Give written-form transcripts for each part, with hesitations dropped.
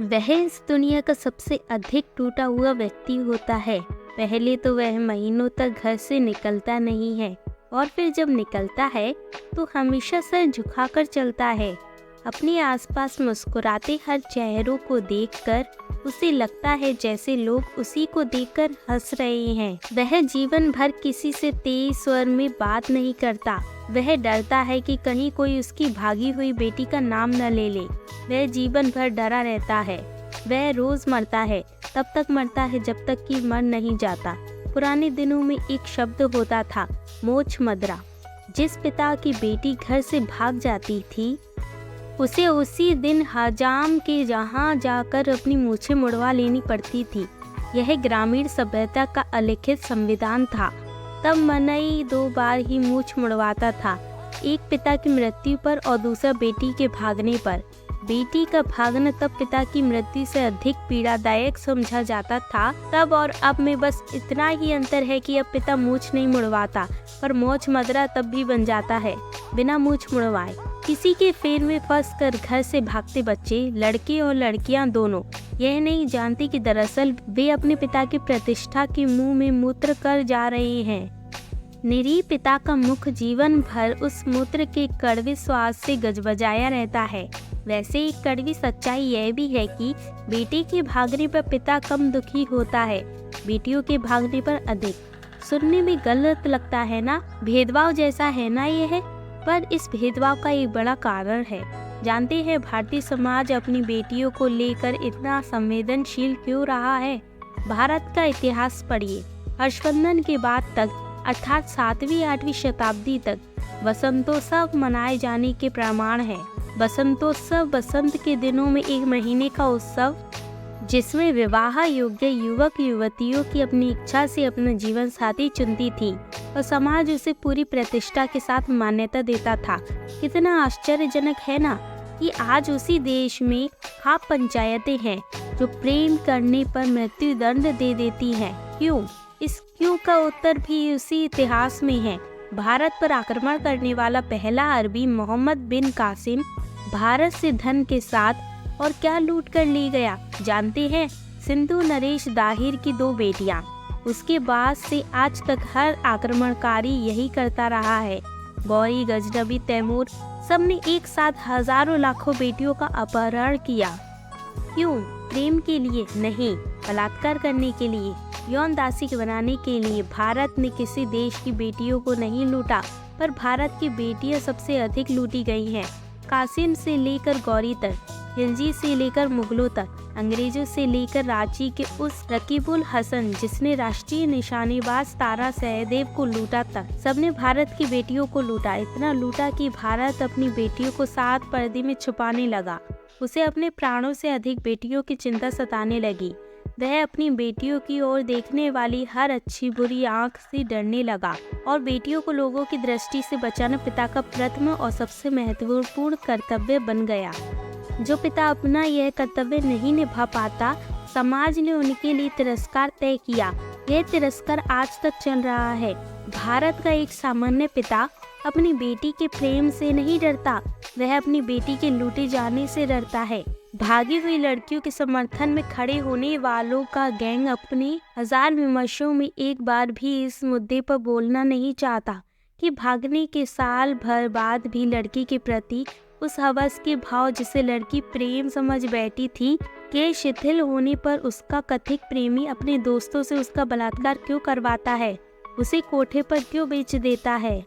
वह इस दुनिया का सबसे अधिक टूटा हुआ व्यक्ति होता है। पहले तो वह महीनों तक घर से निकलता नहीं है और फिर जब निकलता है तो हमेशा सर झुकाकर चलता है। अपने आसपास मुस्कुराते हर चेहरों को देखकर उसे लगता है जैसे लोग उसी को देखकर हंस रहे हैं। वह जीवन भर किसी से तेज स्वर में बात नहीं करता। वह डरता है कि कहीं कोई उसकी भागी हुई बेटी का नाम न ले ले। वह जीवन भर डरा रहता है। वह रोज मरता है, तब तक मरता है जब तक कि मर नहीं जाता। पुराने दिनों में एक शब्द होता था, मोछ मदरा। जिस पिता की बेटी घर से भाग जाती थी उसे उसी दिन हजाम के जहाँ जाकर अपनी मूछें मुड़वा लेनी पड़ती थी। यह ग्रामीण सभ्यता का अलिखित संविधान था। तब मनई 2 बार ही मूछ मुड़वाता था, एक पिता की मृत्यु पर और दूसरा बेटी के भागने पर। बेटी का भागना तब पिता की मृत्यु से अधिक पीड़ादायक समझा जाता था। तब और अब में बस इतना ही अंतर है कि अब पिता मूछ नहीं मुड़वाता, पर मोछ मदरा तब भी बन जाता है बिना मूछ मुड़वाए। किसी के फेर में फंस कर घर से भागते बच्चे, लड़के और लड़कियां दोनों, यह नहीं जानते कि दरअसल वे अपने पिता की प्रतिष्ठा के मुंह में मूत्र कर जा रहे हैं। निरीह पिता का मुख जीवन भर उस मूत्र के कड़वे स्वाद से गजबजाया रहता है। वैसे एक कड़वी सच्चाई यह भी है कि बेटी के भागने पर पिता कम दुखी होता है, बेटियों के भागने पर अधिक। सुनने में गलत लगता है ना, भेदभाव जैसा है ना यह, पर इस भेदभाव का एक बड़ा कारण है। जानते हैं भारतीय समाज अपनी बेटियों को लेकर इतना संवेदनशील क्यों रहा है? भारत का इतिहास पढ़िए। हर्षवर्धन के बाद तक अर्थात 7वीं 8वीं शताब्दी तक वसंतोत्सव मनाए जाने के प्रमाण है। वसंतोत्सव बसंत के दिनों में एक महीने का उत्सव जिसमें विवाह योग्य युवक युवतियों की अपनी इच्छा से अपना जीवन साथी चुनती थी और समाज उसे पूरी प्रतिष्ठा के साथ मान्यता देता था। कितना आश्चर्यजनक है ना कि आज उसी देश में खाप पंचायतें हैं जो प्रेम करने पर मृत्यु दंड दे देती हैं। क्यों? इस क्यों का उत्तर भी उसी इतिहास में है। भारत पर आक्रमण करने वाला पहला अरबी मोहम्मद बिन कासिम भारत से धन के साथ और क्या लूट कर ले गया जानते हैं? सिंधु नरेश दाहिर की 2 बेटियां। उसके बाद से आज तक हर आक्रमणकारी यही करता रहा है। गौरी, गजनबी, तैमूर सबने एक साथ हजारों लाखों बेटियों का अपहरण किया। क्यों? प्रेम के लिए नहीं, बलात्कार करने के लिए, यौन दासी बनाने के लिए। भारत ने किसी देश की बेटियों को नहीं लूटा, पर भारत की बेटियां सबसे अधिक लूटी गई हैं। कासिम से लेकर गौरी तक, खिलजी से लेकर मुगलों तक, अंग्रेजों से लेकर रांची के उस रकीबुल हसन जिसने राष्ट्रीय निशानेबाज तारा सहदेव को लूटा तक, सबने भारत की बेटियों को लूटा। इतना लूटा कि भारत अपनी बेटियों को 7 पर्दे में छुपाने लगा। उसे अपने प्राणों से अधिक बेटियों की चिंता सताने लगी। वह अपनी बेटियों की ओर देखने वाली हर अच्छी बुरी आंख से डरने लगा और बेटियों को लोगों की दृष्टि से बचाना पिता का प्रथम और सबसे महत्वपूर्ण कर्तव्य बन गया। जो पिता अपना यह कर्तव्य नहीं निभा पाता, समाज ने उनके लिए तिरस्कार तय किया। यह तिरस्कार आज तक चल रहा है। भारत का एक सामान्य पिता अपनी बेटी के प्रेम से नहीं डरता, वह अपनी बेटी के लूटे जाने से डरता है। भागी हुई लड़कियों के समर्थन में खड़े होने वालों का गैंग अपने 1000 विमर्शों में एक बार भी इस मुद्दे पर बोलना नहीं चाहता कि भागने के साल भर बाद भी लड़की के प्रति उस हवस के भाव जिसे लड़की प्रेम समझ बैठी थी के शिथिल होने पर उसका कथित प्रेमी अपने दोस्तों से उसका बलात्कार क्यों करवाता है, उसे कोठे पर क्यों बेच देता है,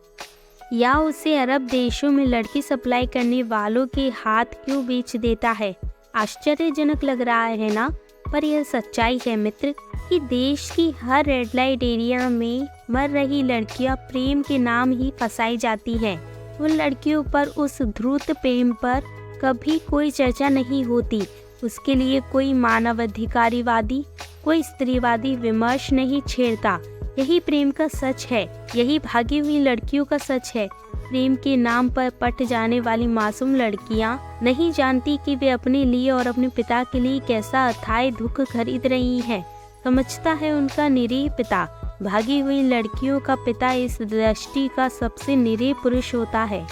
या उसे अरब देशों में लड़की सप्लाई करने वालों के हाथ क्यों बेच देता है। आश्चर्यजनक लग रहा है ना, पर यह सच्चाई है मित्र कि देश की हर रेड लाइट एरिया में मर रही लड़कियां प्रेम के नाम ही फंसाई जाती हैं। उन लड़कियों पर, उस ध्रुत प्रेम पर कभी कोई चर्चा नहीं होती। उसके लिए कोई मानवाधिकारवादी, कोई स्त्रीवादी विमर्श नहीं छेड़ता। यही प्रेम का सच है, यही भागी हुई लड़कियों का सच है। प्रेम के नाम पर पट जाने वाली मासूम लड़कियां नहीं जानती कि वे अपने लिए और अपने पिता के लिए कैसा अथाह दुख खरीद रही हैं। समझता है उनका निरीह पिता। भागी हुई लड़कियों का पिता इस दृष्टि का सबसे निरीह पुरुष होता है।